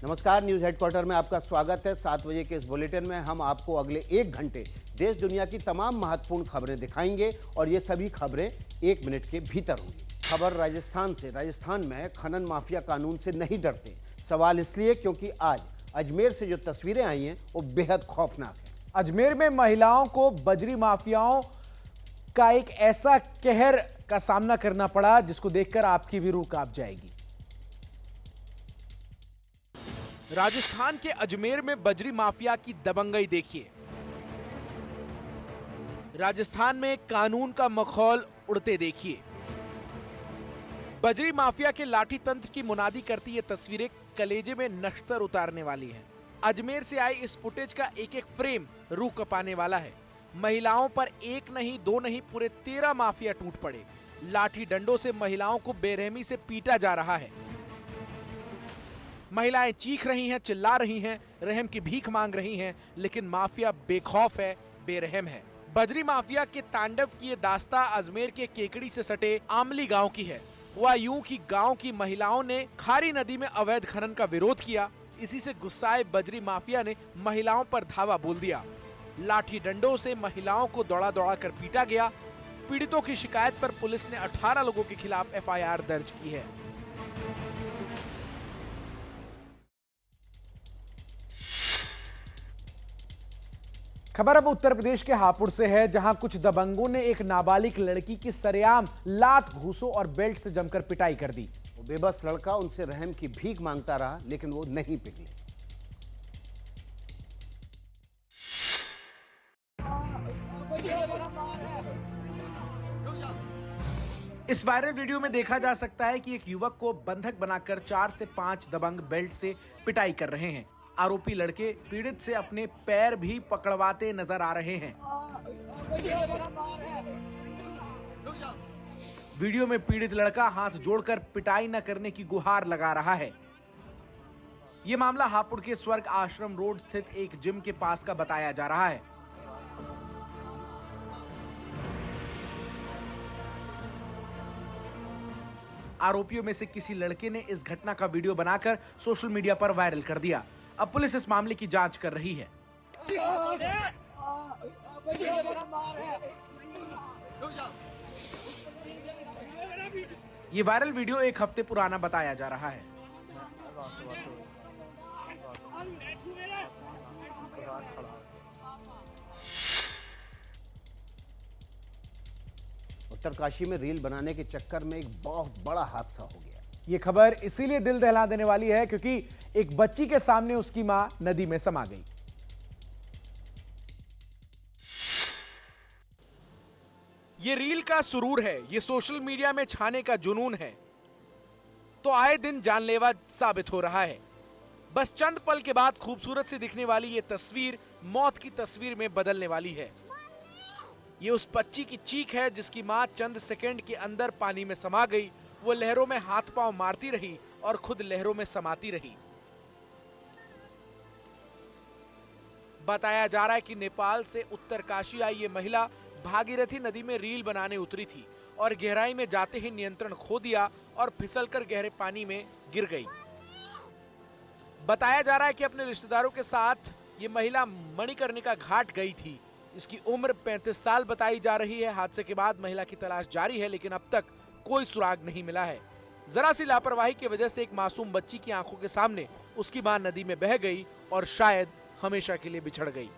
नमस्कार, news headquarter में आपका स्वागत है। 7 बजे के इस बुलेटिन में हम आपको अगले 1 घंटे देश दुनिया की तमाम महत्वपूर्ण खबरें दिखाएंगे और ये सभी खबरें 1 मिनट के भीतर होंगी। खबर राजस्थान से। राजस्थान में खनन माफिया कानून से नहीं डरते। सवाल इसलिए क्योंकि आज अजमेर से जो तस्वीरें आई हैं वो बेहद खौफनाक है। अजमेर में महिलाओं को बजरी माफियाओं का एक ऐसा कहर का सामना करना पड़ा जिसको देखकर आपकी भी रूह कांप जाएगी। राजस्थान के अजमेर में बजरी माफिया की दबंगई देखिए। राजस्थान में कानून का मखौल उड़ते देखिए। बजरी माफिया के लाठी तंत्र की मुनादी करती ये तस्वीरें कलेजे में नश्तर उतारने वाली हैं। अजमेर से आई इस फुटेज का एक एक फ्रेम रूह कपाने वाला है। महिलाओं पर एक नहीं, दो नहीं, पूरे 13 माफिया टूट पड़े। लाठी डंडों से महिलाओं को बेरहमी से पीटा जा रहा है। महिलाएं चीख रही हैं, चिल्ला रही हैं, रहम की भीख मांग रही हैं, लेकिन माफिया बेखौफ है, बेरहम है। बजरी माफिया के तांडव की ये दास्ता अजमेर के केकड़ी से सटे आमली गांव की है। हुआ यूं कि गांव की महिलाओं ने खारी नदी में अवैध खनन का विरोध किया। इसी से गुस्साए बजरी माफिया ने महिलाओं पर धावा बोल दिया। लाठी डंडों से महिलाओं को दौड़ा दौड़ा कर पीटा गया। पीड़ितों की शिकायत पर पुलिस ने 18 लोगों के खिलाफ FIR दर्ज की है। खबर अब उत्तर प्रदेश के हापुड़ से है, जहां कुछ दबंगों ने एक नाबालिग लड़की की सरेआम लात, घूसों और बेल्ट से जमकर पिटाई कर दी। वो बेबस लड़का उनसे रहम की भीख मांगता रहा, लेकिन वो नहीं पिघले। इस वायरल वीडियो में देखा जा सकता है कि एक युवक को बंधक बनाकर 4 से 5 दबंग बेल्ट से पिटाई कर रहे हैं। आरोपी लड़के पीड़ित से अपने पैर भी पकड़वाते नजर आ रहे हैं। वीडियो में पीड़ित लड़का हाथ जोड़कर पिटाई न करने की गुहार लगा रहा है। यह मामला हापुड़ के स्वर्ग आश्रम रोड स्थित एक जिम के पास का बताया जा रहा है। आरोपियों में से किसी लड़के ने इस घटना का वीडियो बनाकर सोशल मीडिया पर वायरल कर दिया। अब पुलिस इस मामले की जांच कर रही है। ये वायरल वीडियो 1 हफ्ते पुराना बताया जा रहा है। उत्तरकाशी में रील बनाने के चक्कर में एक बहुत बड़ा हादसा हो गया। ये खबर इसीलिए दिल दहला देने वाली है क्योंकि एक बच्ची के सामने उसकी मां नदी में समा गई। ये रील का सुरूर है, ये सोशल मीडिया में छाने का जुनून है, तो आए दिन जानलेवा साबित हो रहा है। बस चंद पल के बाद खूबसूरत सी दिखने वाली ये तस्वीर मौत की तस्वीर में बदलने वाली है। ये उस बच्ची की चीख है जिसकी मां चंद सेकंड के अंदर पानी में समा गई। वो लहरों में हाथ पांव मारती रही और खुद लहरों में समाती रही। बताया जा रहा है कि नेपाल से उत्तरकाशी आई ये महिला भागीरथी नदी में रील बनाने उतरी थी और गहराई में जाते ही नियंत्रण खो दिया और फिसलकर गहरे पानी में गिर गई। बताया जा रहा है कि अपने रिश्तेदारों के साथ ये महिला मणिकर्णिका घाट गई थी। इसकी उम्र 35 साल बताई जा रही है। हादसे के बाद महिला की तलाश जारी है, लेकिन अब तक कोई सुराग नहीं मिला है। जरा सी लापरवाही की वजह से एक मासूम बच्ची की आंखों के सामने उसकी मां नदी में बह गई और शायद हमेशा के लिए बिछड़ गई।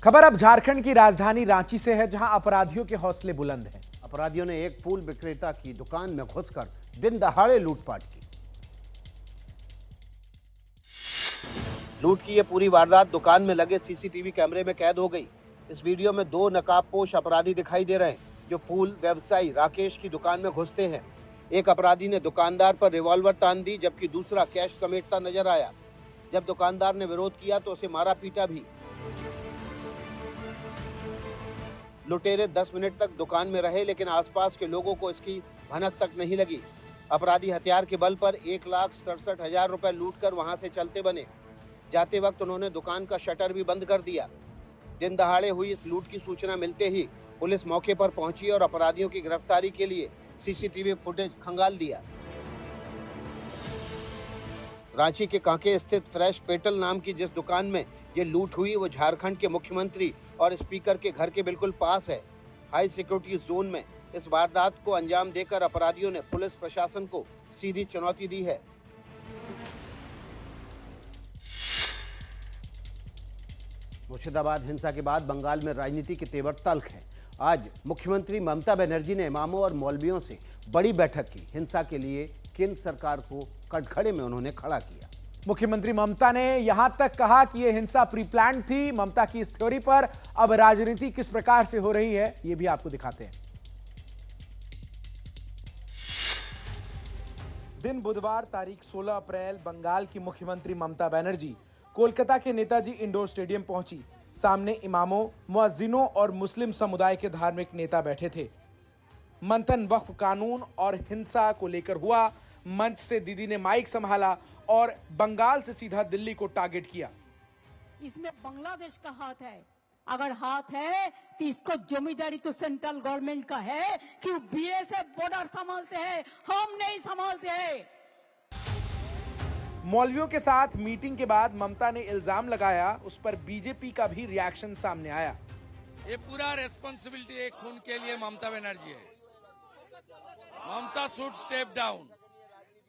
खबर अब झारखंड की राजधानी रांची से है, जहां अपराधियों के हौसले बुलंद हैं। अपराधियों ने एक फूल विक्रेता की दुकान में घुसकर दिन दहाड़े लूटपाट की। लूट की यह पूरी वारदात दुकान में लगे CCTV कैमरे में कैद हो गई। इस वीडियो में 2 नकाबपोश अपराधी दिखाई दे रहे हैं जो फूल व्यवसायी राकेश की दुकान में घुसते हैं। एक अपराधी ने दुकानदार पर रिवॉल्वर तान दी, जबकि दूसरा कैश समेटता नजर आया। जब दुकानदार ने विरोध किया तो उसे मारा पीटा भी। लुटेरे 10 मिनट तक दुकान में रहे, लेकिन आसपास के लोगों को इसकी भनक तक नहीं लगी। अपराधी हथियार के बल पर 1,67,000 रुपए लूटकर वहां से चलते बने। जाते वक्त उन्होंने दुकान का शटर भी बंद कर दिया। दिन दहाड़े हुई इस लूट की सूचना मिलते ही पुलिस मौके पर पहुंची और अपराधियों की गिरफ्तारी के लिए सीसीटीवी फुटेज खंगाल दिया। रांची के कांके स्थित फ्रेश पेटल नाम की जिस दुकान में ये लूट हुई वो झारखंड के मुख्यमंत्री और स्पीकर के घर के बिल्कुल पास है। हाई सिक्योरिटी जोन में इस वारदात को अंजाम देकर अपराधियों ने पुलिस प्रशासन को सीधी चुनौती दी है। मुर्शिदाबाद हिंसा के बाद बंगाल में राजनीति के तेवर तल्ख हैं। आज मुख्यमंत्री ममता बनर्जी ने इमामों और मौलवियों से बड़ी बैठक की। हिंसा के लिए केंद्र सरकार को कटघरे में उन्होंने खड़ा किया। मुख्यमंत्री ममता ने यहां तक कहा कि यह हिंसा प्री प्लान्ड थी। ममता की इस थ्योरी पर अब राजनीति किस प्रकार से हो रही है, यह भी आपको दिखाते हैं। दिन बुधवार तारीख 16 अप्रैल बंगाल की मुख्यमंत्री ममता बनर्जी कोलकाता के नेताजी इंडोर स्टेडियम पहुंची। सामने इमामों, मुअज्जिनों और मुस्लिम समुदाय के धार्मिक नेता बैठे थे। मंथन वक्फ कानून और हिंसा को लेकर हुआ। मंच से दीदी ने माइक संभाला और बंगाल से सीधा दिल्ली को टारगेट किया। इसमें बांग्लादेश का हाथ है। अगर हाथ है तो इसको जिम्मेदारी तो सेंट्रल गवर्नमेंट का है कि बीएसएफ बॉर्डर संभालते हैं, हम नहीं संभालते हैं। मौलवियों के साथ मीटिंग के बाद ममता ने इल्जाम लगाया, उस पर बीजेपी का भी रिएक्शन सामने आया। ये पूरा रेस्पॉन्सिबिलिटी एक खून के लिए ममता बनर्जी है। Mamata should step down,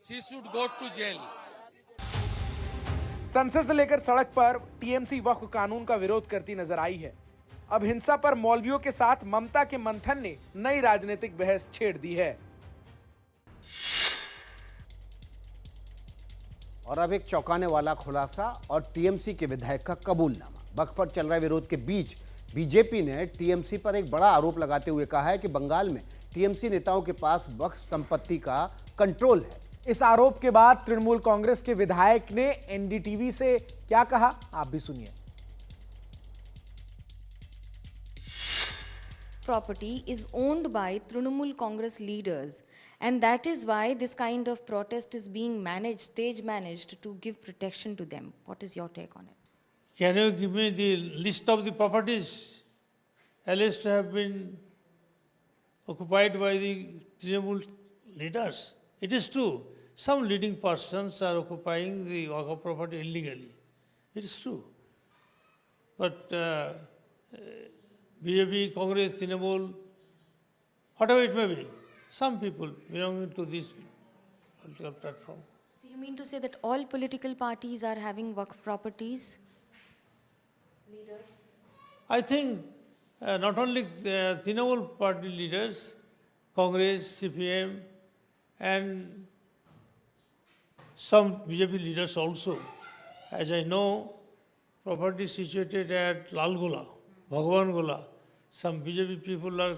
she should go to jail. संसद से लेकर सड़क पर टीएमसी वक्फ कानून का विरोध करती नजर आई है। अब हिंसा पर मौलवियों के साथ ममता के मंथन ने नई राजनीतिक बहस छेड़ दी है। और अब एक चौंकाने वाला खुलासा और टीएमसी के विधायक का कबूलनामा। वक्फ पर चल रहे विरोध के बीच बीजेपी ने टीएमसी पर एक बड़ा आरोप लगाते हुए कहा है कि बंगाल में टीएमसी नेताओं के पास वक्फ संपत्ति का कंट्रोल है। इस आरोप के बाद तृणमूल कांग्रेस के विधायक ने एनडीटीवी से क्या कहा, आप भी सुनिए। Property is owned by Trinamool Congress leaders, and that is why this kind of protest is being managed, stage managed, to give protection to them. What is your take on it? Can you give me the list of the properties alleged to have been occupied by the Trinamool leaders? It is true, some leading persons are occupying the Waqf property illegally. It is true. But BJP, Congress, Trinamool, whatever it may be, some people belonging to this political platform. So you mean to say that all political parties are having Waqf properties? Leaders? I think not only Trinamool party leaders, Congress, CPM, and some BJP leaders also. As I know, property situated at Lalgola, Bhagwan Gola, some BJP people are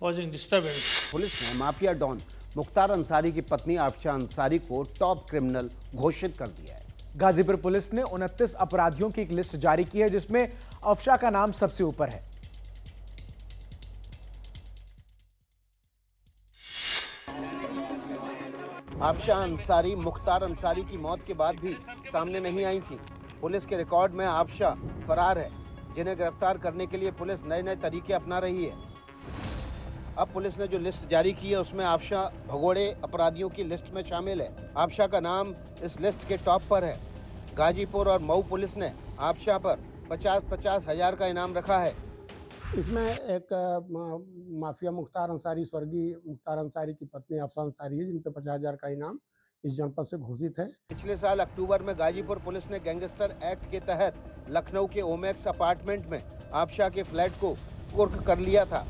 causing disturbance. Police ने mafia don Mukhtar Ansari की पत्नी आफशा अंसारी को top criminal घोषित कर दिया है। Ghazipur police ने 29 अपराधियों की एक लिस्ट जारी की है, जिसमें अफशा का नाम सबसे ऊपर है। आफशा अंसारी मुख्तार अंसारी की मौत के बाद भी सामने नहीं आई थी। पुलिस के रिकॉर्ड में आफशा फरार है, जिन्हें गिरफ्तार करने के लिए पुलिस नए नए तरीके अपना रही है। अब पुलिस ने जो लिस्ट जारी की है उसमें आफशा भगोड़े अपराधियों की लिस्ट में शामिल है। आफशा का नाम इस लिस्ट के टॉप पर है। गाजीपुर और मऊ पुलिस ने आफशा पर 50-50 हज़ार का इनाम रखा है। इसमें एक माफिया मुख्तार अंसारी, स्वर्गीय मुख्तार अंसारी की पत्नी आफशा अंसारी है, जिन पर 50,000 का इनाम इस जनपद से घोषित है। पिछले साल अक्टूबर में गाजीपुर पुलिस ने गैंगस्टर एक्ट के तहत लखनऊ के ओमेक्स अपार्टमेंट में आफशा के फ्लैट को कुर्क कर लिया था।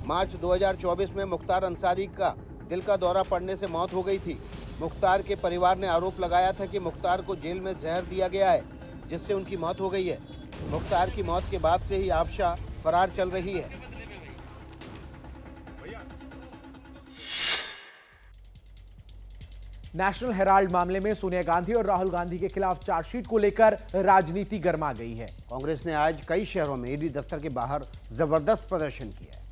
मार्च 2024 में मुख्तार अंसारी का दिल का दौरा पड़ने से मौत हो गई थी। मुख्तार के परिवार ने आरोप लगाया था कि मुख्तार को जेल में जहर दिया गया है, जिससे उनकी मौत हो गई है। मुख्तार की मौत के बाद से ही आफशा फरार चल रही है। नेशनल हेराल्ड मामले में सोनिया गांधी और राहुल गांधी के खिलाफ चार्जशीट को लेकर राजनीति गर्मा गई है। कांग्रेस ने आज कई शहरों में ईडी दफ्तर के बाहर जबरदस्त प्रदर्शन किया है।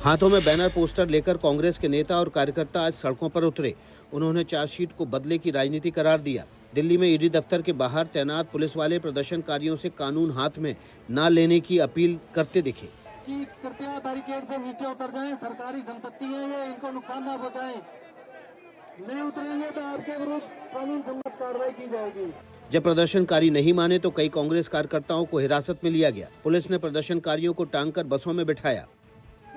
हाथों में बैनर पोस्टर लेकर कांग्रेस के नेता और कार्यकर्ता आज सड़कों पर उतरे। उन्होंने चार्जशीट को बदले की राजनीति करार दिया। दिल्ली में ईडी दफ्तर के बाहर तैनात पुलिस वाले प्रदर्शनकारियों से कानून हाथ में न लेने की अपील करते दिखे। कि कृपया बैरिकेड से नीचे उतर जाएं, सरकारी संपत्ति है ये, इनको नुकसान ना पहुंचाएं। नहीं उतरेंगे तो आपके विरुद्ध कानून सम्मत कार्रवाई की जाएगी। जब प्रदर्शनकारी नहीं माने तो कई कांग्रेस कार्यकर्ताओं को हिरासत में लिया गया। पुलिस ने प्रदर्शनकारियों को टांगकर बसों में बिठाया।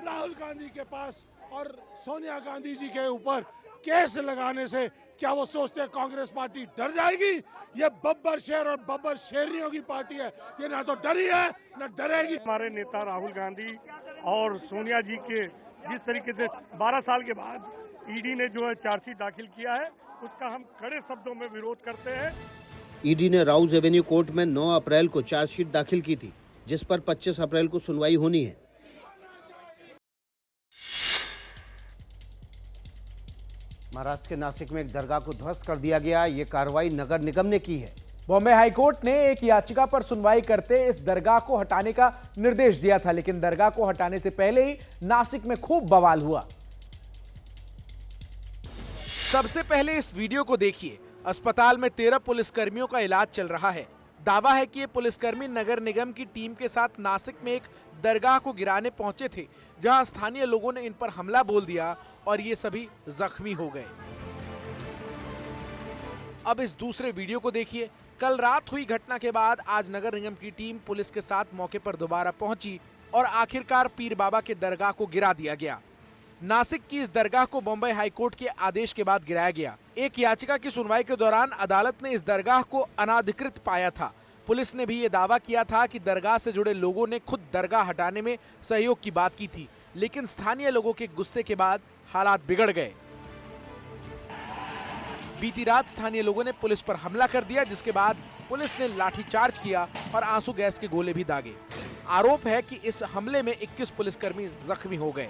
राहुल गांधी के पास और सोनिया गांधी जी के ऊपर केस लगाने से क्या वो सोचते हैं कांग्रेस पार्टी डर जाएगी? ये बब्बर शेर और बब्बर शेरनियों की पार्टी है, ये ना तो डरी है ना डरेगी। हमारे नेता राहुल गांधी और सोनिया जी के जिस तरीके से 12 साल के बाद ईडी ने जो है चार्जशीट दाखिल किया है, उसका हम कड़े शब्दों में विरोध करते हैं। ईडी ने राउज एवेन्यू कोर्ट में 9 अप्रैल को चार्जशीट दाखिल की थी, जिस पर 25 अप्रैल को सुनवाई होनी है। महाराष्ट्र के नासिक में एक दरगाह को ध्वस्त कर दिया गया। ये कार्रवाई नगर निगम ने की है। बॉम्बे हाईकोर्ट ने एक याचिका पर सुनवाई करते इस दरगाह को हटाने का निर्देश दिया था, लेकिन दरगाह को हटाने से पहले ही नासिक में खूब बवाल हुआ। सबसे पहले इस वीडियो को देखिए। अस्पताल में 13 पुलिसकर्मियों का इलाज चल रहा है। दावा है कि ये पुलिसकर्मी नगर निगम की टीम के साथ नासिक में एक दरगाह को गिराने पहुंचे थे, जहां स्थानीय लोगों ने इन पर हमला बोल दिया और ये सभी जख्मी हो गए। अब इस दूसरे वीडियो को देखिए। कल रात हुई घटना के बाद आज नगर निगम की टीम पुलिस के साथ मौके पर दोबारा पहुंची और आखिरकार पीर बाबा के दरगाह को गिरा दिया गया। नासिक की इस दरगाह को बॉम्बे हाईकोर्ट के आदेश के बाद गिराया गया। एक याचिका की सुनवाई के दौरान अदालत ने इस दरगाह को अनाधिकृत पाया था। पुलिस ने भी ये दावा किया था कि दरगाह से जुड़े लोगों ने खुद दरगाह हटाने में सहयोग की बात की थी, लेकिन स्थानीय लोगों के गुस्से के बाद हालात बिगड़ गए। बीती रात स्थानीय लोगों ने पुलिस पर हमला कर दिया, जिसके बाद पुलिस ने लाठीचार्ज किया और आंसू गैस के गोले भी दागे। आरोप है कि इस हमले में 21 पुलिसकर्मी जख्मी हो गए।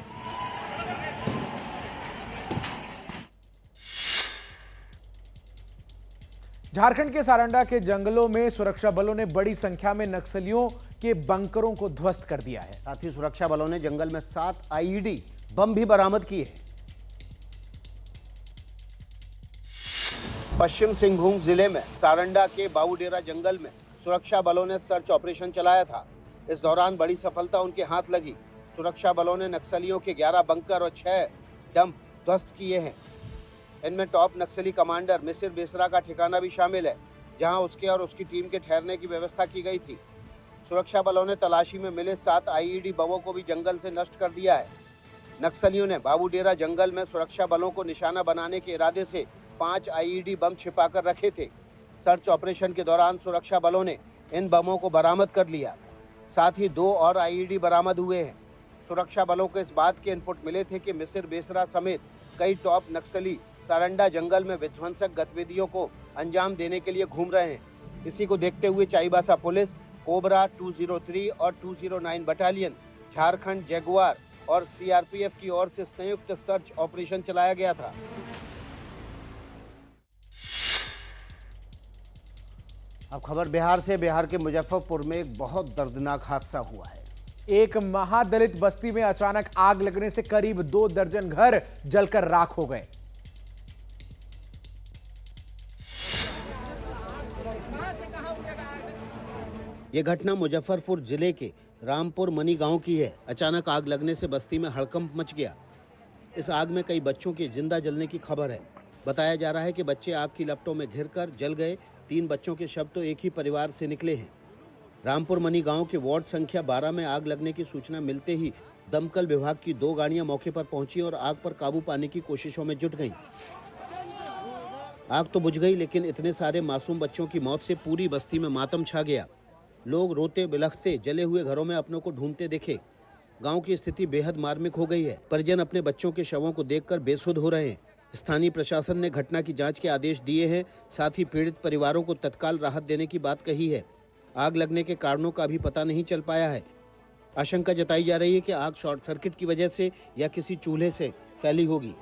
झारखंड के सारंडा के जंगलों में सुरक्षा बलों ने बड़ी संख्या में नक्सलियों के बंकरों को ध्वस्त कर दिया है। साथ ही सुरक्षा बलों ने जंगल में 7 आईईडी बम भी बरामद किए हैं। पश्चिम सिंहभूम जिले में सारंडा के बाबूडेरा जंगल में सुरक्षा बलों ने सर्च ऑपरेशन चलाया था। इस दौरान बड़ी सफलता उनके हाथ लगी। सुरक्षा बलों ने नक्सलियों के 11 बंकर और 6 डंप ध्वस्त किए हैं। इनमें टॉप नक्सली कमांडर मिसिर बेसरा का ठिकाना भी शामिल है, जहां उसके और उसकी टीम के ठहरने की व्यवस्था की गई थी। सुरक्षा बलों ने तलाशी में मिले 7 आईईडी बमों को भी जंगल से नष्ट कर दिया है। नक्सलियों ने बाबूडेरा जंगल में सुरक्षा बलों को निशाना बनाने के इरादे से 5 आईईडी बम छिपाकर रखे थे। सर्च ऑपरेशन के दौरान सुरक्षा बलों ने इन बमों को बरामद कर लिया। साथ ही 2 और आईईडी बरामद हुए हैं। सुरक्षा बलों को इस बात के इनपुट मिले थे कि मिसिर बेसरा समेत कई टॉप नक्सली सारंडा जंगल में विध्वंसक गतिविधियों को अंजाम देने के लिए घूम रहे हैं। इसी को देखते हुए चाईबासा पुलिस, कोबरा 203 और 209 बटालियन, झारखंड जगुआर और सीआरपीएफ की ओर से संयुक्त सर्च ऑपरेशन चलाया गया था। अब खबर बिहार से। बिहार के मुजफ्फरपुर में एक बहुत दर्दनाक हादसा हुआ है। एक महादलित बस्ती में अचानक आग लगने से करीब 2 दर्जन घर जलकर राख हो गए। यह घटना मुजफ्फरपुर जिले के रामपुर मनी गांव की है। अचानक आग लगने से बस्ती में हड़कंप मच गया। इस आग में कई बच्चों के जिंदा जलने की खबर है। बताया जा रहा है कि बच्चे आग की लपटों में घिरकर जल गए। 3 बच्चों के शव तो एक ही परिवार से निकले हैं। रामपुर मनी गांव के वार्ड संख्या 12 में आग लगने की सूचना मिलते ही दमकल विभाग की 2 गाड़ियां मौके पर पहुंची और आग पर काबू पाने की कोशिशों में जुट गईं। आग तो बुझ गई, लेकिन इतने सारे मासूम बच्चों की मौत से पूरी बस्ती में मातम छा गया। लोग रोते बिलखते जले हुए घरों में अपनों को ढूंढते दिखे। गांव की स्थिति बेहद मार्मिक हो गई है। परिजन अपने बच्चों के शवों को देखकर बेसुध हो रहे हैं। स्थानीय प्रशासन ने घटना की जांच के आदेश दिए हैं। साथ ही पीड़ित परिवारों को तत्काल राहत देने की बात कही है। आग लगने के कारणों का भी पता नहीं चल पाया है। आशंका जताई जा रही है कि आग शॉर्ट सर्किट की वजह से या किसी चूल्हे से फैली होगी।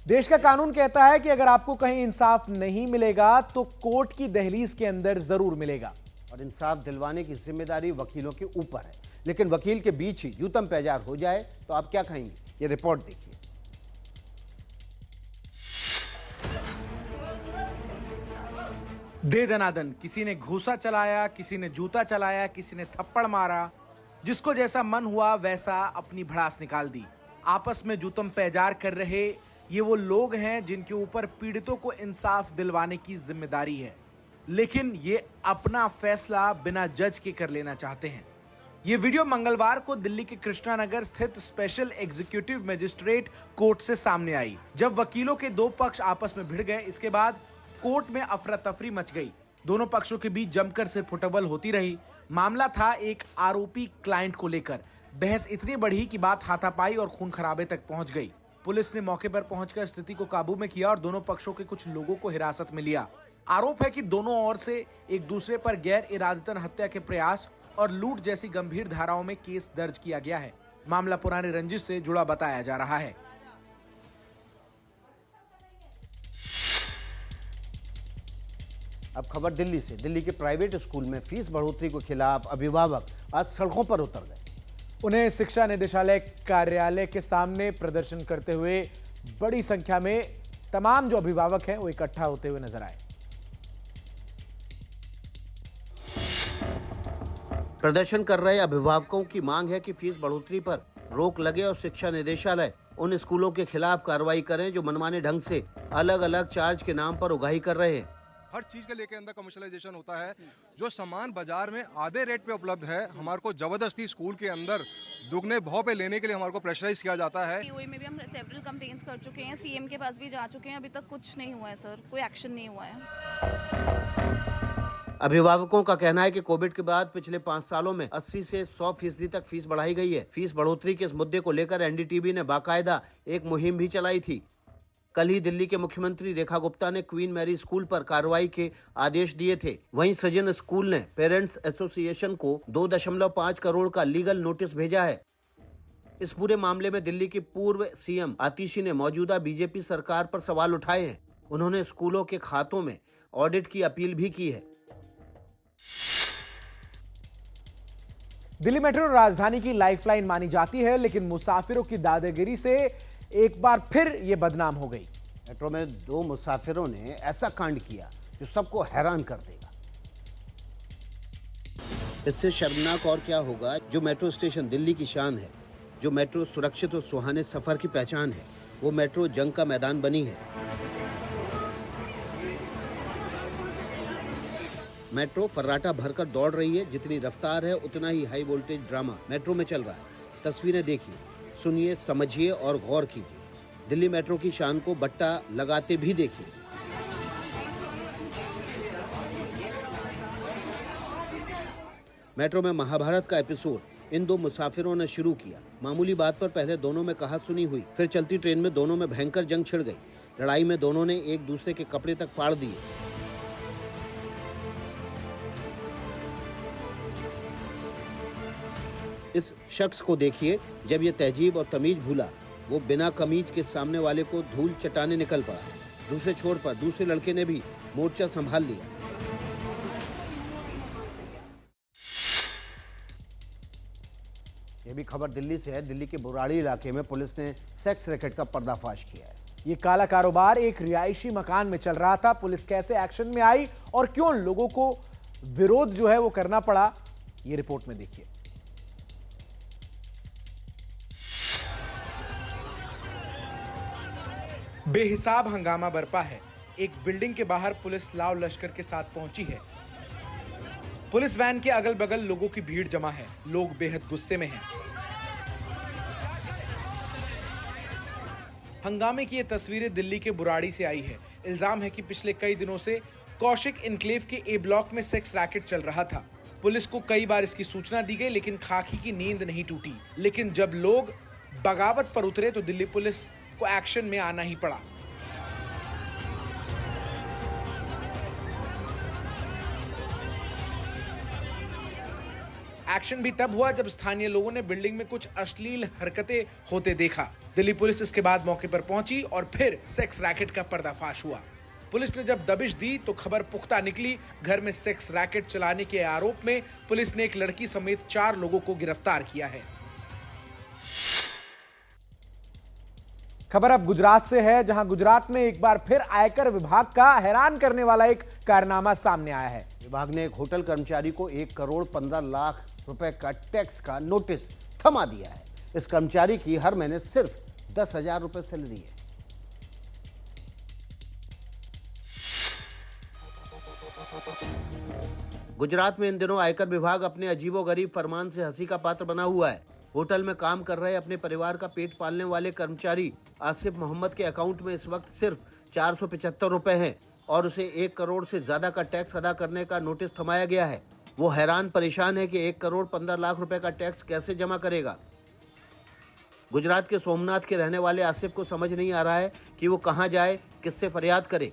देश का कानून कहता है कि अगर आपको कहीं इंसाफ नहीं मिलेगा तो कोर्ट की दहलीज के अंदर जरूर मिलेगा, और इंसाफ दिलवाने की जिम्मेदारी वकीलों के ऊपर है। लेकिन वकील के बीच ही यूतम पैजार हो जाए तो आप क्या कहेंगे? ये रिपोर्ट देखिए। दे दनादन, किसी ने घूसा चलाया, किसी ने जूता चलाया, किसी ने थप्पड़ मारा, जिसको जैसा मन हुआ वैसा अपनी भड़ास निकाल दी। आपस में जूतम पैजार कर रहे ये वो लोग हैं जिनके ऊपर पीड़ितों को इंसाफ दिलवाने की जिम्मेदारी है, लेकिन ये अपना फैसला बिना जज के कर लेना चाहते हैं। ये वीडियो मंगलवार को दिल्ली के कृष्णानगर स्थित स्पेशल एग्जीक्यूटिव मजिस्ट्रेट कोर्ट से सामने आई, जब वकीलों के दो पक्ष आपस में भिड़ गए। इसके बाद कोर्ट में अफरा तफरी मच गई। दोनों पक्षों के बीच जमकर सिर फुटबल होती रही। मामला था एक आरोपी क्लाइंट को लेकर। बहस इतनी बढ़ी कि बात हाथापाई और खून खराबे तक पहुंच गई। पुलिस ने मौके पर पहुंचकर स्थिति को काबू में किया और दोनों पक्षों के कुछ लोगों को हिरासत में लिया। आरोप है कि दोनों ओर से एक दूसरे पर गैर इरादतन हत्या के प्रयास और लूट जैसी गंभीर धाराओं में केस दर्ज किया गया है। मामला पुरानी रंजिश से जुड़ा बताया जा रहा है। अब खबर दिल्ली से। दिल्ली के प्राइवेट स्कूल में फीस बढ़ोतरी के खिलाफ अभिभावक आज सड़कों पर उतर गए। उन्हें शिक्षा निदेशालय कार्यालय के सामने प्रदर्शन करते हुए बड़ी संख्या में तमाम जो अभिभावक हैं वो इकट्ठा होते हुए नजर आए। प्रदर्शन कर रहे अभिभावकों की मांग है कि फीस बढ़ोतरी पर रोक लगे और शिक्षा निदेशालय उन स्कूलों के खिलाफ कार्रवाई करें जो मनमाने ढंग से अलग अलग चार्ज के नाम पर उगाही कर रहे हैं। हर चीज के लेके अंदर कमर्शियलाइजेशन होता है। जो सामान बाजार में आधे रेट पे उपलब्ध है, हमारे को जबरदस्ती स्कूल के अंदर दुगने भाव पे लेने के लिए हमारे को प्रेशराइज किया जाता है। यूए में भी हम सेवरल कंप्लेंट्स कर चुके हैं, सीएम के पास भी जा चुके हैं, अभी तक कुछ नहीं हुआ है सर, कोई एक्शन नहीं हुआ है। अभिभावकों का कहना है कि कोविड के बाद पिछले 5 सालों में 80 से 100% तक फीस बढ़ाई गई है। फीस बढ़ोतरी के इस मुद्दे को लेकर एनडीटीवी ने बाकायदा एक मुहिम भी चलाई थी। कल ही दिल्ली के मुख्यमंत्री रेखा गुप्ता ने क्वीन मैरी स्कूल पर कार्रवाई के आदेश दिए थे। वहीं सृजन स्कूल ने पेरेंट्स एसोसिएशन को 2.5 करोड़ का लीगल नोटिस भेजा है। इस पूरे मामले में दिल्ली की पूर्व सीएम आतिशी ने मौजूदा बीजेपी सरकार पर सवाल उठाए हैं। उन्होंने स्कूलों के खातों में ऑडिट की अपील भी की है। दिल्ली मेट्रो राजधानी की लाइफलाइन मानी जाती है, लेकिन मुसाफिरों की दादागिरी से एक बार फिर ये बदनाम हो गई। मेट्रो में 2 मुसाफिरों ने ऐसा कांड किया जो सबको हैरान कर देगा। इससे शर्मनाक और क्या होगा। जो मेट्रो स्टेशन दिल्ली की शान है, जो मेट्रो सुरक्षित और सुहाने सफर की पहचान है, वो मेट्रो जंग का मैदान बनी है। मेट्रो फर्राटा भरकर दौड़ रही है। जितनी रफ्तार है उतना ही हाई वोल्टेज ड्रामा मेट्रो में चल रहा है। तस्वीरें देखिए, सुनिए, समझिए और गौर कीजिए। दिल्ली मेट्रो की शान को बट्टा लगाते भी देखिए। मेट्रो में महाभारत का एपिसोड इन 2 मुसाफिरों ने शुरू किया। मामूली बात पर पहले दोनों में कहा-सुनी हुई, फिर चलती ट्रेन में दोनों में भयंकर जंग छिड़ गई। लड़ाई में दोनों ने एक दूसरे के कपड़े तक फाड़ दिए। इस शख्स को देखिए, जब ये तहजीब और तमीज भूला, वो बिना कमीज के सामने वाले को धूल चटाने निकल पड़ा। दूसरे छोर पर दूसरे लड़के ने भी मोर्चा संभाल लिया। ये भी खबर दिल्ली से है। दिल्ली के बुराड़ी इलाके में पुलिस ने सेक्स रैकेट का पर्दाफाश किया है। ये काला कारोबार एक रिहायशी मकान में चल रहा था। पुलिस कैसे एक्शन में आई और क्यों लोगों को विरोध जो है वो करना पड़ा, ये रिपोर्ट में देखिए। बेहिसाब हंगामा बरपा है। एक बिल्डिंग के बाहर पुलिस लाव लश्कर के साथ पहुंची है। पुलिस वैन के अगल बगल लोगों की भीड़ जमा है। लोग बेहद गुस्से में हैं। हंगामे की ये तस्वीरें दिल्ली के बुराड़ी से आई है। इल्जाम है कि पिछले कई दिनों से कौशिक एन्क्लेव के ए ब्लॉक में सेक्स रैकेट चल रहा था। पुलिस को कई बार इसकी सूचना दी गई, लेकिन खाकी की नींद नहीं टूटी। लेकिन जब लोग बगावत पर उतरे तो दिल्ली पुलिस को एक्शन में आना ही पड़ा। एक्शन भी तब हुआ जब स्थानीय लोगों ने बिल्डिंग में कुछ अश्लील हरकतें होते देखा। दिल्ली पुलिस इसके बाद मौके पर पहुंची और फिर सेक्स रैकेट का पर्दाफाश हुआ। पुलिस ने जब दबिश दी तो खबर पुख्ता निकली। घर में सेक्स रैकेट चलाने के आरोप में पुलिस ने एक लड़की समेत 4 लोगों को गिरफ्तार किया है। खबर अब गुजरात से है, जहां गुजरात में एक बार फिर आयकर विभाग का हैरान करने वाला एक कारनामा सामने आया है। विभाग ने एक होटल कर्मचारी को 1,15,00,000 रुपए का टैक्स का नोटिस थमा दिया है। इस कर्मचारी की हर महीने सिर्फ 10,000 रुपए सैलरी है। गुजरात में इन दिनों आयकर विभाग अपने अजीबोगरीब फरमान से हंसी का पात्र बना हुआ है। होटल में काम कर रहे अपने परिवार का पेट पालने वाले कर्मचारी आसिफ मोहम्मद के अकाउंट में इस वक्त सिर्फ 475 रुपए हैं और उसे 1 करोड़ से ज्यादा का टैक्स अदा करने का नोटिस थमाया गया है। वो हैरान परेशान है कि 1,15,00,000 रुपए का टैक्स कैसे जमा करेगा। गुजरात के सोमनाथ के रहने वाले आसिफ को समझ नहीं आ रहा है कि वो कहां जाए, किससे फरियाद करे।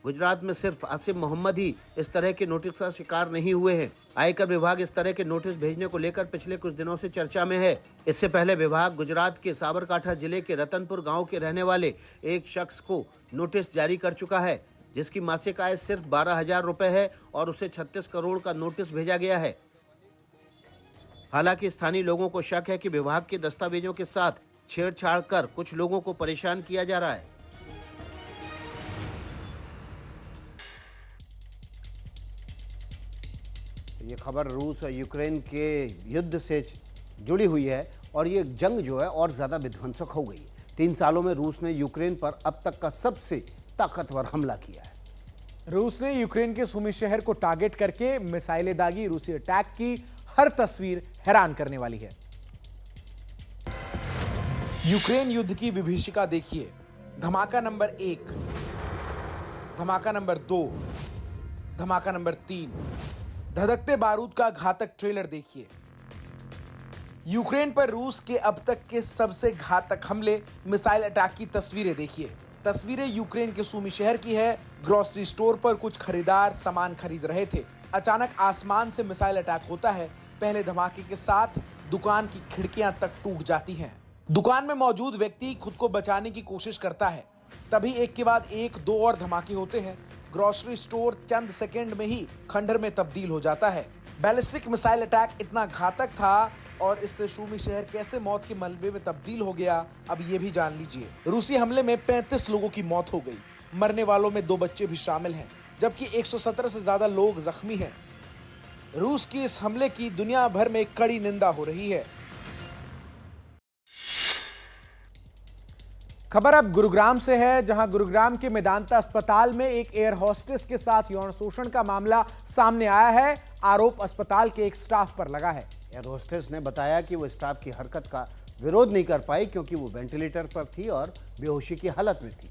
गुजरात में सिर्फ आसिफ मोहम्मद ही इस तरह के नोटिस का शिकार नहीं हुए हैं। आयकर विभाग इस तरह के नोटिस भेजने को लेकर पिछले कुछ दिनों से चर्चा में है। इससे पहले विभाग गुजरात के साबरकांठा जिले के रतनपुर गांव के रहने वाले एक शख्स को नोटिस जारी कर चुका है, जिसकी मासिक आय सिर्फ 12,000 रुपए है और उसे 36 करोड़ का नोटिस भेजा गया है। हालांकि स्थानीय लोगों को शक है कि विभाग के दस्तावेजों के साथ छेड़छाड़ कर कुछ लोगों को परेशान किया जा रहा है। ये खबर रूस और यूक्रेन के युद्ध से जुड़ी हुई है और ये जंग जो है और ज़्यादा विध्वंसक हो गई। 3 सालों में रूस ने यूक्रेन पर अब तक का सबसे ताकतवर हमला किया है। रूस ने यूक्रेन के सुमी शहर को टारगेट करके मिसाइलें दागी। रूसी अटैक की हर तस्वीर हैरान करने वाली है। यूक्रेन युद्ध की विभीषिका देखिए। धमाका नंबर 1, धमाका नंबर 2, धमाका नंबर 3, धधकते बारूद का घातक ट्रेलर देखिए। यूक्रेन पर रूस के अब तक के सबसे घातक हमले, मिसाइल अटैक की तस्वीरें देखिए। तस्वीरें यूक्रेन के सुमी शहर की है। ग्रोसरी स्टोर पर कुछ खरीदार सामान खरीद रहे थे। अचानक आसमान से मिसाइल अटैक होता है। पहले धमाके के साथ दुकान की खिड़कियां तक टूट जाती हैं। दुकान में मौजूद व्यक्ति खुद को बचाने की कोशिश करता है। तभी एक के बाद एक 2 और धमाके होते हैं। ग्रोसरी स्टोर चंद सेकंड में ही खंडहर में तब्दील हो जाता है। बैलिस्टिक मिसाइल अटैक इतना घातक था और इससे सुमी शहर कैसे मौत के मलबे में तब्दील हो गया, अब ये भी जान लीजिए। रूसी हमले में 35 लोगों की मौत हो गई। मरने वालों में 2 बच्चे भी शामिल हैं, जबकि 117 से ज्यादा लोग जख्मी हैं। रूस की इस हमले की दुनिया भर में कड़ी निंदा हो रही है। खबर अब गुरुग्राम से है, जहां गुरुग्राम के मेदांता अस्पताल में एक एयर होस्टेस के साथ यौन शोषण का मामला सामने आया है। आरोप अस्पताल के एक स्टाफ पर लगा है। एयर होस्टेस ने बताया कि वो स्टाफ की हरकत का विरोध नहीं कर पाई क्योंकि वो वेंटिलेटर पर थी और बेहोशी की हालत में थी।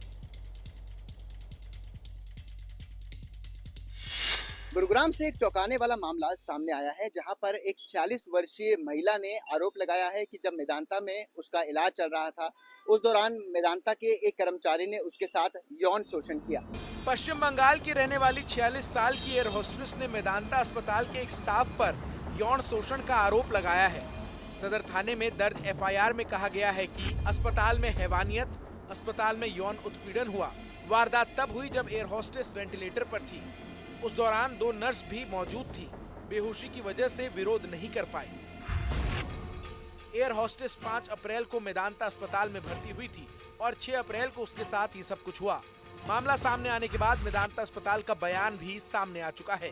गुरुग्राम से एक चौंकाने वाला मामला सामने आया है, जहां पर एक 40 वर्षीय महिला ने आरोप लगाया है कि जब मेदांता में उसका इलाज चल रहा था, उस दौरान मेदांता के एक कर्मचारी ने उसके साथ यौन शोषण किया। पश्चिम बंगाल की रहने वाली 46 साल की एयर होस्टेस ने मेदांता अस्पताल के एक स्टाफ पर यौन शोषण का आरोप लगाया है। सदर थाने में दर्ज एफआईआर में कहा गया है कि अस्पताल में हैवानियत, अस्पताल में यौन उत्पीड़न हुआ। वारदात तब हुई जब एयर होस्टेस वेंटिलेटर पर थी। उस दौरान 2 नर्स भी मौजूद थी। बेहोशी की वजह से विरोध नहीं कर पाई। एयर होस्टेस 5 अप्रैल को मेदांता अस्पताल में भर्ती हुई थी और 6 अप्रैल को उसके साथ ही सब कुछ हुआ। मामला सामने आने के बाद मेदांता अस्पताल का बयान भी सामने आ चुका है।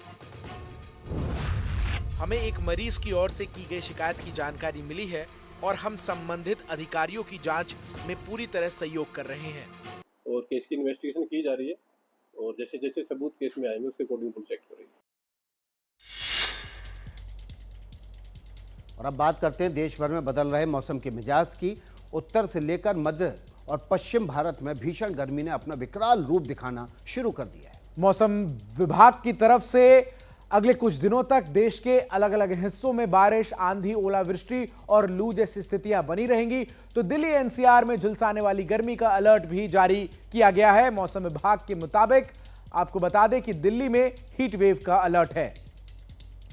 हमें एक मरीज की ओर से की गई शिकायत की जानकारी मिली है और हम संबंधित अधिकारियों की जांच में पूरी तरह सहयोग कर रहे हैं और केस की इन्वेस्टिगेशन की जा रही है और जैसे जैसे सबूत केस में आएंगे उसके अकॉर्डिंग पुलिस एक्ट करेगी। और अब बात करते हैं देश भर में बदल रहे मौसम के मिजाज की। उत्तर से लेकर मध्य और पश्चिम भारत में भीषण गर्मी ने अपना विकराल रूप दिखाना शुरू कर दिया है। मौसम विभाग की तरफ से अगले कुछ दिनों तक देश के अलग अलग हिस्सों में बारिश, आंधी, ओलावृष्टि और लू जैसी स्थितियां बनी रहेंगी। तो दिल्ली एनसीआर में झुलसाने वाली गर्मी का अलर्ट भी जारी किया गया है। मौसम विभाग के मुताबिक आपको बता दें कि दिल्ली में हीट वेव का अलर्ट है।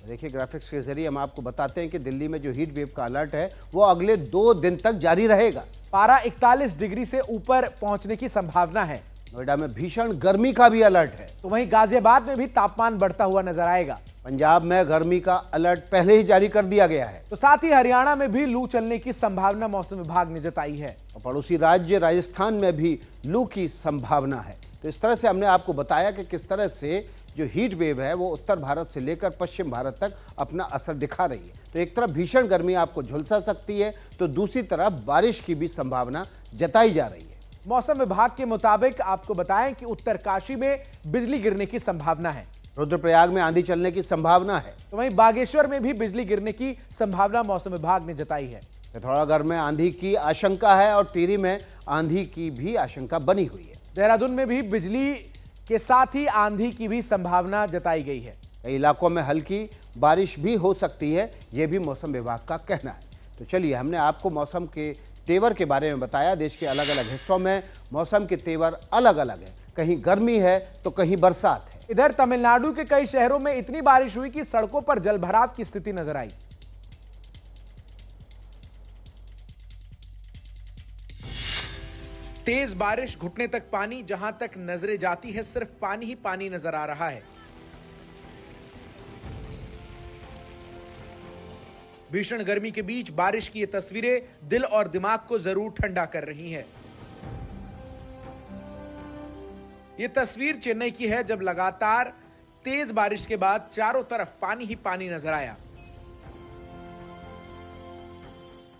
देखिए, ग्राफिक्स के जरिए हम आपको बताते हैं कि दिल्ली में जो हीट वेव का अलर्ट है वो अगले 2 दिन तक जारी रहेगा। पारा 41 डिग्री से ऊपर पहुंचने की संभावना है। नोएडा में भीषण गर्मी का भी अलर्ट है। तो वहीं गाजियाबाद में भी तापमान बढ़ता हुआ नजर आएगा। पंजाब में गर्मी का अलर्ट पहले ही जारी कर दिया गया है। तो साथ ही हरियाणा में भी लू चलने की संभावना मौसम विभाग ने जताई है और पड़ोसी राज्य राजस्थान में भी लू की संभावना है। तो इस तरह से हमने आपको बताया कि किस तरह से जो हीट वेव है वो उत्तर भारत से लेकर पश्चिम भारत तक अपना असर दिखा रही है। तो एक तरफ भीषण गर्मी आपको झुलसा सकती है, तो दूसरी तरफ बारिश की भी संभावना जताई जा रही है। मौसम विभाग के मुताबिक आपको बताएं कि उत्तरकाशी में बिजली गिरने की संभावना है, रुद्रप्रयाग में आंधी चलने की संभावना है, तो वहीं बागेश्वर में भी बिजली गिरने की संभावना मौसम विभाग ने जताई है। पिथौरागढ़ में आंधी की आशंका है और टिहरी में आंधी की भी आशंका बनी हुई है। देहरादून में भी बिजली के साथ ही आंधी की भी संभावना जताई गई है। कई इलाकों में हल्की बारिश भी हो सकती है, यह भी मौसम विभाग का कहना है। तो चलिए, हमने आपको मौसम के तेवर के बारे में बताया। देश के अलग अलग हिस्सों में मौसम के तेवर अलग अलग है, कहीं गर्मी है तो कहीं बरसात है। इधर तमिलनाडु के कई शहरों में इतनी बारिश हुई कि सड़कों पर जलभराव की स्थिति नजर आई। तेज बारिश, घुटने तक पानी, जहां तक नजरें जाती है सिर्फ पानी ही पानी नजर आ रहा है। भीषण गर्मी के बीच बारिश की ये तस्वीरें दिल और दिमाग को जरूर ठंडा कर रही हैं। ये तस्वीर चेन्नई की है, जब लगातार तेज बारिश के बाद चारों तरफ पानी ही पानी नजर आया।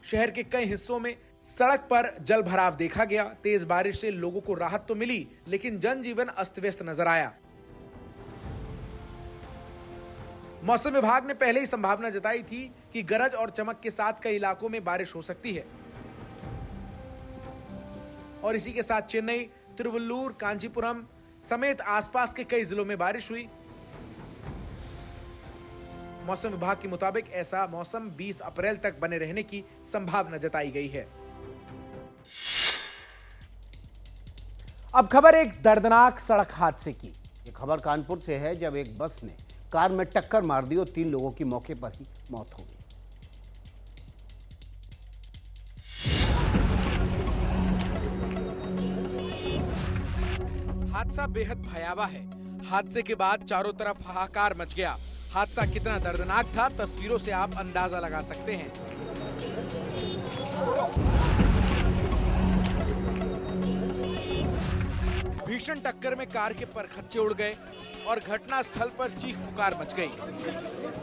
शहर के कई हिस्सों में सड़क पर जल भराव देखा गया। तेज बारिश से लोगों को राहत तो मिली, लेकिन जनजीवन अस्त व्यस्त नजर आया। मौसम विभाग ने पहले ही संभावना जताई थी कि गरज और चमक के साथ कई इलाकों में बारिश हो सकती है, और इसी के साथ चेन्नई, तिरुवल्लुर, कांचीपुरम समेत आसपास के कई जिलों में बारिश हुई। मौसम विभाग के मुताबिक ऐसा मौसम 20 अप्रैल तक बने रहने की संभावना जताई गई है। अब खबर एक दर्दनाक सड़क हादसे की। ये खबर कानपुर से है, जब एक बस ने कार में टक्कर मार दी और 3 लोगों की मौके पर ही मौत हो गई। हादसा बेहद भयावह है। हादसे के बाद चारों तरफ हाहाकार मच गया। हादसा कितना दर्दनाक था, तस्वीरों से आप अंदाजा लगा सकते हैं। भीषण टक्कर में कार के परखच्चे उड़ गए और घटना स्थल पर चीख पुकार मच गई।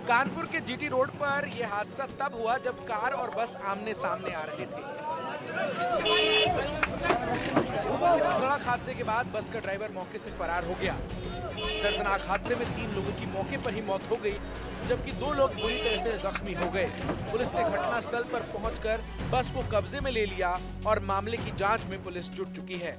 कानपुर के जीटी रोड पर यह हादसा तब हुआ जब कार और बस आमने सामने आ रहे थे। इस सड़क हादसे के बाद बस का ड्राइवर मौके से फरार हो गया। दर्दनाक हादसे में 3 लोगों की मौके पर ही मौत हो गई, जबकि 2 लोग बुरी तरह से जख्मी हो गए। पुलिस ने घटनास्थल पर पहुंचकर बस को कब्जे में ले लिया और मामले की जांच में पुलिस जुट चुकी है।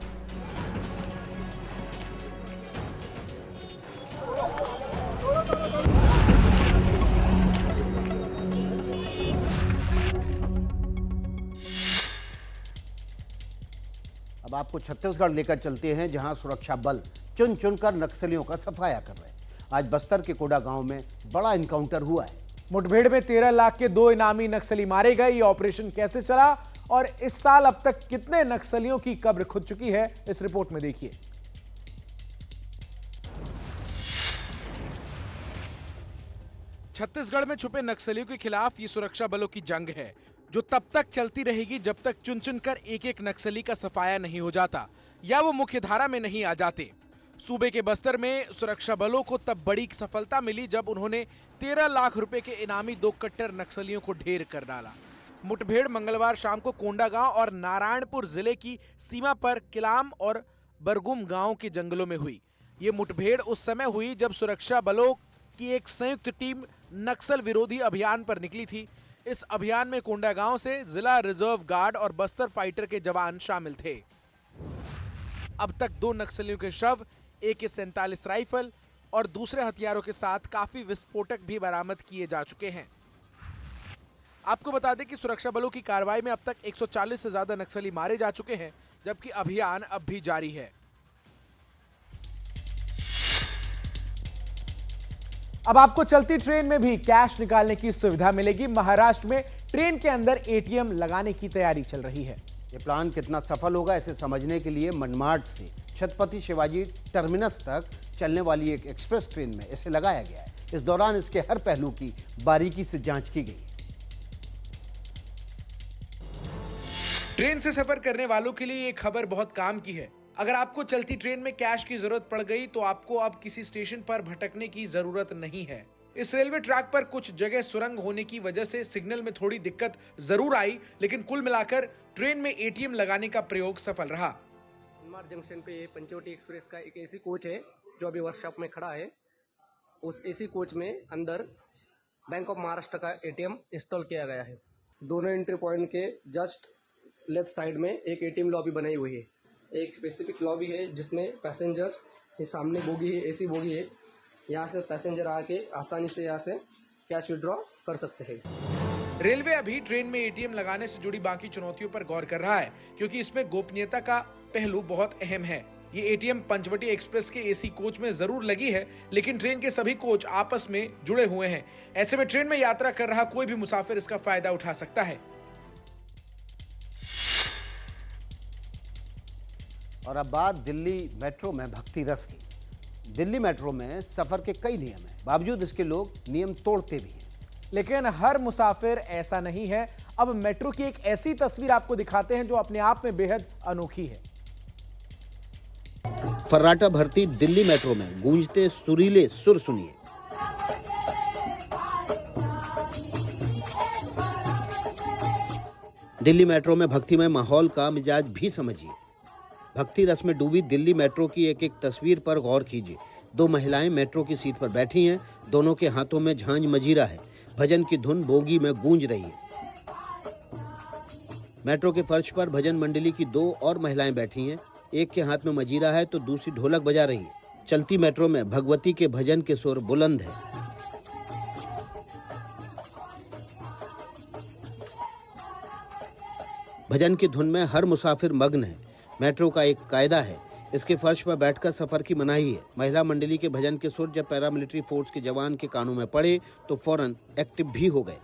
अब आपको छत्तीसगढ़ लेकर चलते हैं, जहां सुरक्षा बल चुन चुनकर नक्सलियों का सफाया कर रहे हैं। आज बस्तर के कोडा गांव में बड़ा इनकाउंटर हुआ है। मुठभेड़ में 13 लाख के 2 इनामी नक्सली मारे गए। ये ऑपरेशन कैसे चला और इस साल अब तक कितने नक्सलियों की कब्र खुद चुकी है, इस रिपोर्ट में देखिए। छत्तीसगढ़ में छुपे नक्सलियों के खिलाफ ये सुरक्षा बलों की जंग है, जो तब तक चलती रहेगी जब तक चुन चुनकर एक एक नक्सली का सफाया नहीं हो जाता या वो मुख्य धारा में नहीं आ जाते। सूबे के बस्तर में सुरक्षा बलों को तब बड़ी सफलता मिली जब उन्होंने 13 लाख रुपए के इनामी 2 कट्टर नक्सलियों को ढेर कर डाला। मुठभेड़ मंगलवार शाम को कोंडागांव और नारायणपुर जिले की सीमा पर किलाम और बरगुम गांव के जंगलों में हुई। ये मुठभेड़ उस समय हुई जब सुरक्षा बलों की एक संयुक्त टीम नक्सल विरोधी अभियान पर निकली थी। इस अभियान में कोंडागांव से जिला रिजर्व गार्ड और बस्तर फाइटर के जवान शामिल थे। अब तक 2 नक्सलियों के शव, AK-47 राइफल और दूसरे हथियारों के साथ काफी विस्फोटक भी बरामद किए जा चुके हैं। आपको बता दें कि सुरक्षा बलों की कार्रवाई में अब तक 140 से ज्यादा नक्सली मारे जा चुके हैं, जबकि अभियान अब भी जारी है। अब आपको चलती ट्रेन में भी कैश निकालने की सुविधा मिलेगी। महाराष्ट्र में ट्रेन के अंदर ATM लगाने की तैयारी चल रही है। ये प्लान कितना सफल होगा, इसे समझने के लिए मनमाड से छत्रपति शिवाजी टर्मिनस तक चलने वाली एक एक्सप्रेस ट्रेन में इसे लगाया गया है। इस दौरान इसके हर पहलू की बारीकी से जांच की गई। ट्रेन से सफर करने वालों के लिए ये खबर बहुत काम की है। अगर आपको चलती ट्रेन में कैश की जरूरत पड़ गई तो आपको अब किसी स्टेशन पर भटकने की जरूरत नहीं है। इस रेलवे ट्रैक पर कुछ जगह सुरंग होने की वजह से सिग्नल में थोड़ी दिक्कत जरूर आई, लेकिन कुल मिलाकर ट्रेन में एटीएम लगाने का प्रयोग सफल रहा। मनमाड़ जंक्शन पे ये पंचवटी एक्सप्रेस का एक एसी कोच है जो अभी वर्कशॉप में खड़ा है। उस एसी कोच में अंदर बैंक ऑफ महाराष्ट्र का एटीएम इंस्टॉल किया गया है। दोनों एंट्री पॉइंट के जस्ट लेफ्ट साइड में एक एटीएम लॉबी बनाई हुई है। एक स्पेसिफिक लॉबी है जिसमें पैसेंजर के सामने बोगी है, एसी बोगी है। यहाँ से पैसेंजर आके आसानी से यहाँ से कैश विड्रॉ कर सकते हैं। रेलवे अभी ट्रेन में एटीएम लगाने से जुड़ी बाकी चुनौतियों पर गौर कर रहा है, क्योंकि इसमें गोपनीयता का पहलू बहुत अहम है। ये एटीएम पंचवटी एक्सप्रेस के एसी कोच में जरूर लगी है, लेकिन ट्रेन के सभी कोच आपस में जुड़े हुए हैं। ऐसे में ट्रेन में यात्रा कर रहा कोई भी मुसाफिर इसका फायदा उठा सकता है। और अब बात दिल्ली मेट्रो में भक्ति रस की। दिल्ली मेट्रो में सफर के कई नियम हैं, बावजूद इसके लोग नियम तोड़ते भी हैं। लेकिन हर मुसाफिर ऐसा नहीं है। अब मेट्रो की एक ऐसी तस्वीर आपको दिखाते हैं जो अपने आप में बेहद अनोखी है। फर्राटा भरती दिल्ली मेट्रो में गूंजते सुरीले सुर सुनिए। दिल्ली मेट्रो में भक्तिमय माहौल का मिजाज भी समझिए। भक्ति रस में डूबी दिल्ली मेट्रो की एक एक तस्वीर पर गौर कीजिए। दो महिलाएं मेट्रो की सीट पर बैठी हैं, दोनों के हाथों में झांझ मजीरा है। भजन की धुन बोगी में गूंज रही है। मेट्रो के फर्श पर भजन मंडली की दो और महिलाएं बैठी हैं। एक के हाथ में मजीरा है तो दूसरी ढोलक बजा रही है। चलती मेट्रो में भगवती के भजन के सुर बुलंद है। भजन की धुन में हर मुसाफिर मग्न है। मेट्रो का एक कायदा है, इसके फर्श पर बैठकर सफर की मनाही है। महिला मंडली के भजन के सुर जब पैरामिलिट्री फोर्स के जवान के कानों में पड़े तो फौरन एक्टिव भी हो गए।